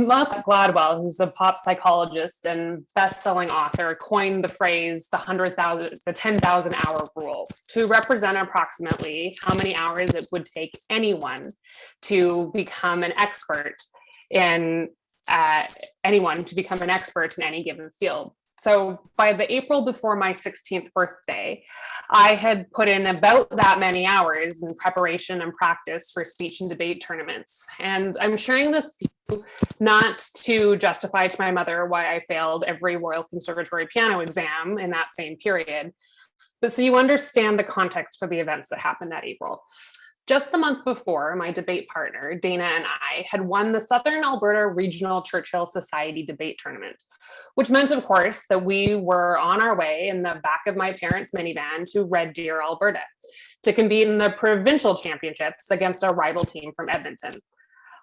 Gladwell, who's a pop psychologist and best-selling author, coined the phrase the 10,000 hour rule to represent approximately how many hours it would take anyone to become an expert in any given field. So by the April before my 16th birthday, I had put in about that many hours in preparation and practice for speech and debate tournaments. And I'm sharing this not to justify to my mother why I failed every Royal Conservatory piano exam in that same period, but so you understand the context for the events that happened that April. Just the month before, my debate partner, Dana, and I had won the Southern Alberta Regional Churchill Society debate tournament, which meant, of course, that we were on our way in the back of my parents' minivan to Red Deer, Alberta, to compete in the provincial championships against a rival team from Edmonton.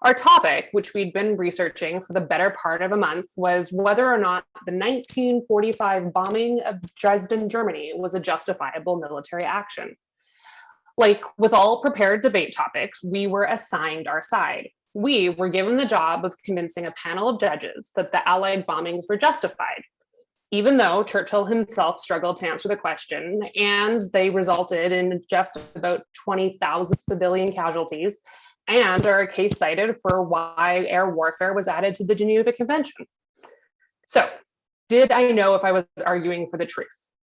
Our topic, which we'd been researching for the better part of a month, was whether or not the 1945 bombing of Dresden, Germany was a justifiable military action. Like with all prepared debate topics, we were assigned our side. We were given the job of convincing a panel of judges that the Allied bombings were justified, even though Churchill himself struggled to answer the question, and they resulted in just about 20,000 civilian casualties, and are a case cited for why air warfare was added to the Geneva Convention. So, did I know if I was arguing for the truth?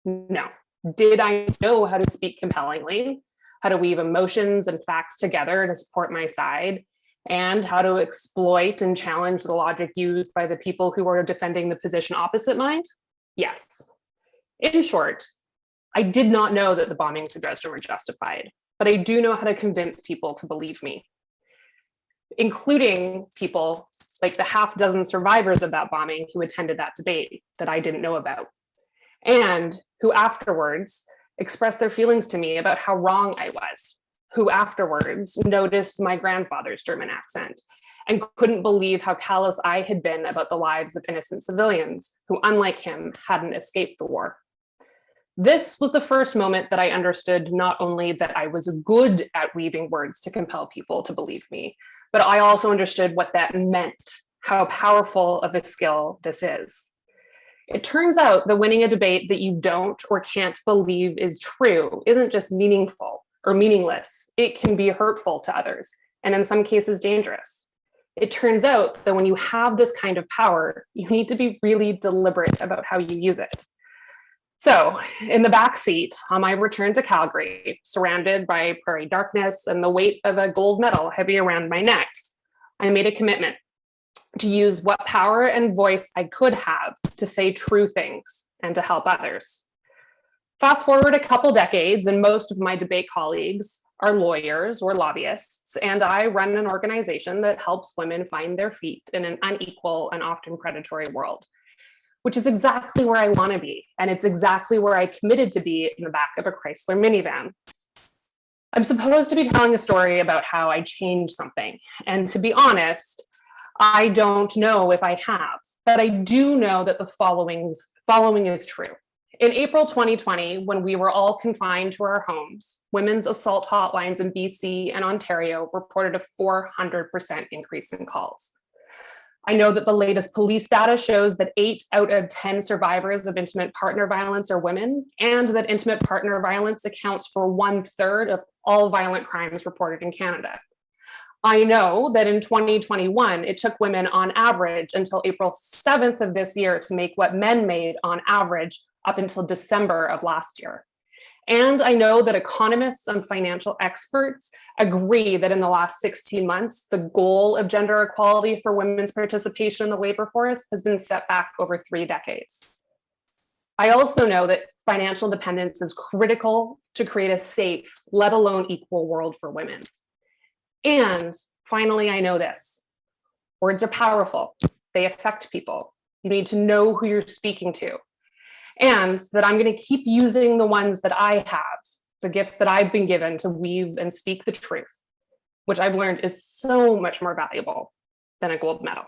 No. Did I know how to speak compellingly, how to weave emotions and facts together to support my side, and how to exploit and challenge the logic used by the people who are defending the position opposite mine? Yes. In short, I did not know that the bombings of Dresden were justified, but I do know how to convince people to believe me, including people like the half dozen survivors of that bombing who attended that debate that I didn't know about, and who afterwards expressed their feelings to me about how wrong I was, who afterwards noticed my grandfather's German accent and couldn't believe how callous I had been about the lives of innocent civilians who, unlike him, hadn't escaped the war. This was the first moment that I understood not only that I was good at weaving words to compel people to believe me, but I also understood what that meant, how powerful of a skill this is. It turns out that winning a debate that you don't or can't believe is true isn't just meaningful or meaningless. It can be hurtful to others, and in some cases dangerous. It turns out that when you have this kind of power, you need to be really deliberate about how you use it. So, in the back seat on my return to Calgary, surrounded by prairie darkness and the weight of a gold medal heavy around my neck, I made a commitment to use what power and voice I could have to say true things and to help others. Fast forward a couple decades, and most of my debate colleagues are lawyers or lobbyists, and I run an organization that helps women find their feet in an unequal and often predatory world, which is exactly where I want to be, and it's exactly where I committed to be in the back of a Chrysler minivan. I'm supposed to be telling a story about how I changed something, and to be honest, I don't know if I have, but I do know that the following is true. In April 2020, when we were all confined to our homes, women's assault hotlines in BC and Ontario reported a 400% increase in calls. I know that the latest police data shows that 8 out of 10 survivors of intimate partner violence are women, and that intimate partner violence accounts for 1/3 of all violent crimes reported in Canada. I know that in 2021, it took women on average until April 7th of this year to make what men made on average up until December of last year. And I know that economists and financial experts agree that in the last 16 months, the goal of gender equality for women's participation in the labor force has been set back over 3 decades. I also know that financial independence is critical to create a safe, let alone equal world for women. And finally, I know this: words are powerful. They affect people. You need to know who you're speaking to. And that I'm going to keep using the ones that I have, the gifts that I've been given to weave and speak the truth, which I've learned is so much more valuable than a gold medal.